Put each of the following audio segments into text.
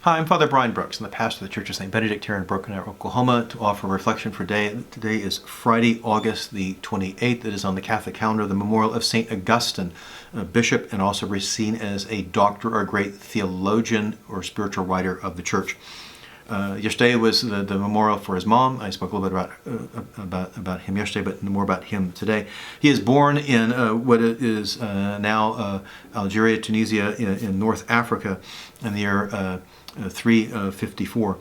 Hi, I'm Father Brian Brooks. I'm the pastor of the Church of St. Benedict here in Broken Arrow, Oklahoma, to offer a reflection for today. Today is Friday, August the 28th. It is on the Catholic calendar, the memorial of St. Augustine, a bishop and also seen as a doctor or a great theologian or spiritual writer of the Church. Yesterday was the memorial for his mom. I spoke a little bit about him yesterday, but more about him today. He is born in what is now Algeria, Tunisia, in North Africa, in the year 354.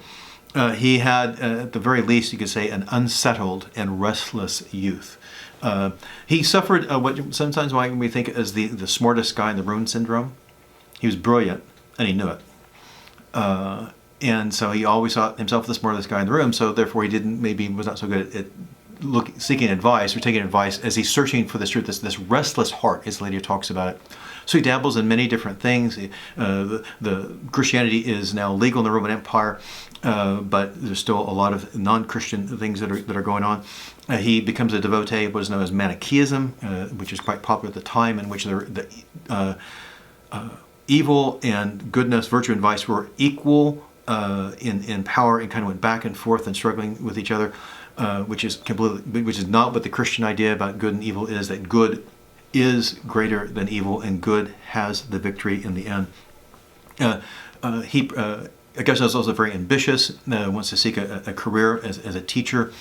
He had, at the very least, you could say, an unsettled and restless youth. He suffered what sometimes we think as the smartest guy in the room syndrome. He was brilliant, and he knew it. And so he always thought himself the smartest guy in the room, so therefore he was not so good at seeking advice or taking advice as he's searching for this truth, this restless heart, as Lydia talks about it. So he dabbles in many different things. The Christianity is now legal in the Roman Empire, but there's still a lot of non-Christian things that are going on. He becomes a devotee of what is known as Manichaeism, which is quite popular at the time, in which the evil and goodness, virtue and vice were equal in power, and kind of went back and forth and struggling with each other, which is not what the Christian idea about good and evil is. That good is greater than evil, and good has the victory in the end. Augustine is also very ambitious, wants to seek a career as a teacher,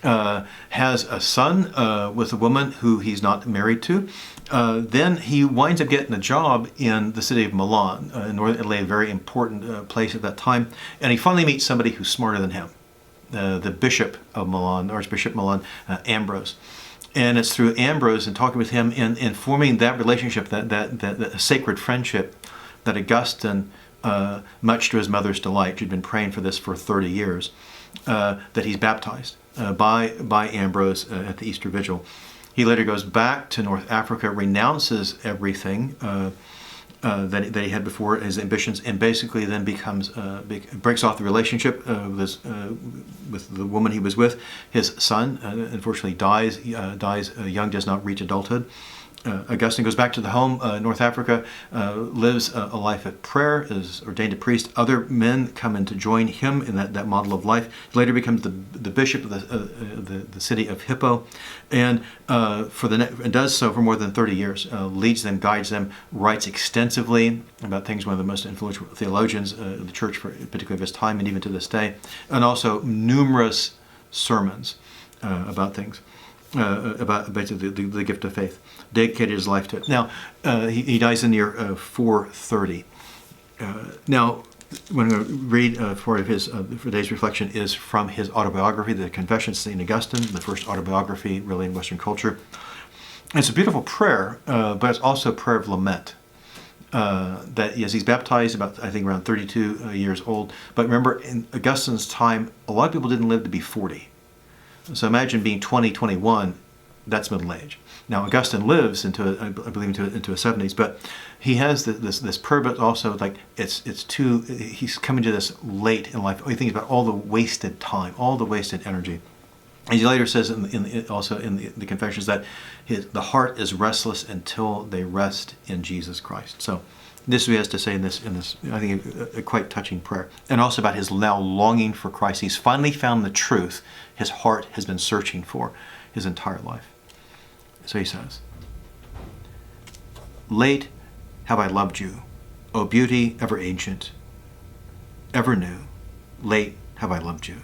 has a son with a woman who he's not married to. Then he winds up getting a job in the city of Milan, in northern Italy, a very important place at that time, and he finally meets somebody who's smarter than him, the Bishop of Milan, Archbishop of Milan, Ambrose. And it's through Ambrose and talking with him in forming that relationship, that sacred friendship, that Augustine, much to his mother's delight, she'd been praying for this for 30 years, that he's baptized by Ambrose at the Easter Vigil. He later goes back to North Africa, renounces everything that he had before, his ambitions, and basically then breaks off the relationship with the woman he was with. His son, unfortunately, dies young, does not reach adulthood. Augustine goes back to the home, North Africa, lives a life of prayer, is ordained a priest. Other men come in to join him in that model of life. He later becomes the bishop of the city of Hippo, and does so for more than 30 years. Leads them, guides them, writes extensively about things. One of the most influential theologians of the church, particularly of his time, and even to this day, and also numerous sermons about things. About basically the gift of faith, dedicated his life to it. Now, he dies in the year 430. Now, when I read part of his for today's reflection is from his autobiography, the Confessions of St. Augustine, the first autobiography really in Western culture. And it's a beautiful prayer, but it's also a prayer of lament. That yes, he's baptized about, I think, around 32 years old. But remember, in Augustine's time, a lot of people didn't live to be 40. So imagine being 20, 21, that's middle age. Now Augustine lives into his 70s, but he has this prayer, but also like he's coming to this late in life. He thinks about all the wasted time, all the wasted energy. And he later says also in the Confessions that the heart is restless until they rest in Jesus Christ. So this is what he has to say in this I think a quite touching prayer. And also about his now longing for Christ. He's finally found the truth his heart has been searching for his entire life. So he says, "Late have I loved you, O beauty ever ancient, ever new. Late have I loved you.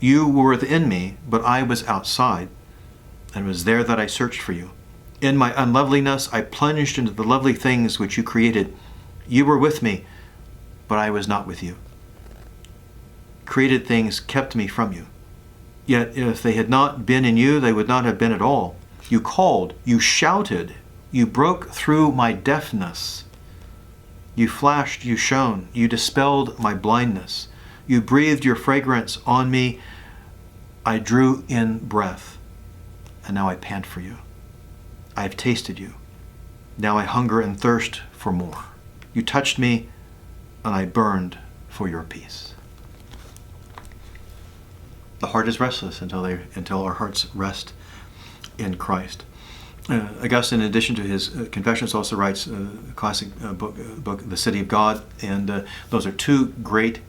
You were within me, but I was outside, and it was there that I searched for you. In my unloveliness I plunged into the lovely things which you created. You were with me, but I was not with you. Created things kept me from you. Yet if they had not been in you, they would not have been at all. You called, you shouted, you broke through my deafness. You flashed, you shone, you dispelled my blindness. You breathed your fragrance on me. I drew in breath, and now I pant for you. I have tasted you. Now I hunger and thirst for more. You touched me, and I burned for your peace." The heart is restless until our hearts rest in Christ. Augustine, in addition to his Confessions, also writes a classic book, The City of God, and those are two great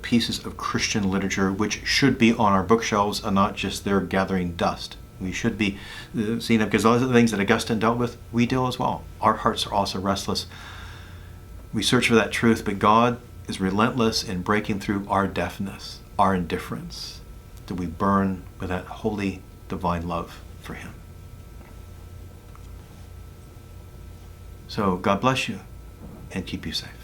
pieces of Christian literature which should be on our bookshelves and not just there gathering dust. We should be seeing them, because those are the things that Augustine dealt with, we deal as well. Our hearts are also restless. We search for that truth, but God is relentless in breaking through our deafness, our indifference, that we burn with that holy, divine love for Him. So God bless you and keep you safe.